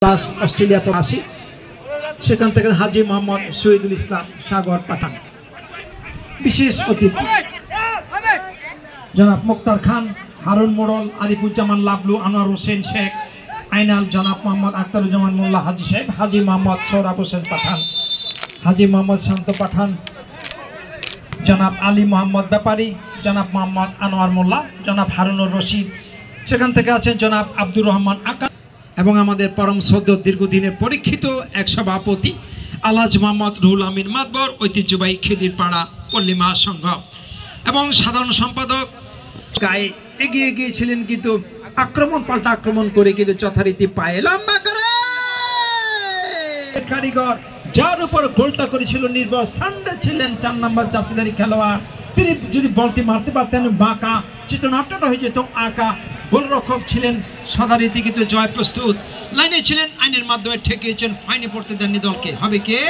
Plus Australia প্রবাসী, সেখান থেকে হাজী মোহাম্মদ শহীদুল ইসলাম সাগর পাঠান। বিশেষ অতিথি জনাব মুক্তার খান, হারুন মোড়ল, আরিফুজ্জামান লাবলু, আনোয়ার হোসেন শেখ, আইনাল, জনাব মোহাম্মদ আখতারুজ্জামান মোল্লা হাজী সাহেব, হাজী মোহাম্মদ সৌরভ হোসেন পাঠান, হাজী মোহাম্মদ শান্ত পাঠান, জনাব আলী মোহাম্মদ ব্যাপারী, জনাব মোহাম্মদ আনোয়ার মোল্লা, জনাব হারুনুর রশিদ, সেখান থেকে আছেন জনাব আব্দুর রহমান আকা এবং আমাদের পরম শ্রদ্ধ দীর্ঘদিনের পরীক্ষিত এক সভাপতি আলহাজ মোহাম্মদ রুহুল আমিন মাতবর, ঐতিহ্যবাহী খিদিরপাড়া পল্লী মহাসংঘ এবং সাধারণ সম্পাদক গায়ে এগিয়ে গিয়েছিলেন, কিন্তু আক্রমণ পাল্টা আক্রমণ করে কিন্তু যথারীতি পায়ে লম্বা করে কারিগর যার উপর গোলটা করেছিল নির্ভর সান্ডে ছিলেন 4 নম্বর জার্সিধারী খেলোয়াড়। তিনি যদি বলটি মারতে পারতেন বাঁকা চিত্রনাট্যটা হয়ে যেত আঁকা। গোলরক্ষক ছিলেন সদারীতি কিন্তু জয় প্রস্তুত, লাইনে ছিলেন, আইনের মাধ্যমে ঠেকিয়েছেন, ফাইনে পড়তে দেননি দলকে। হবে কে?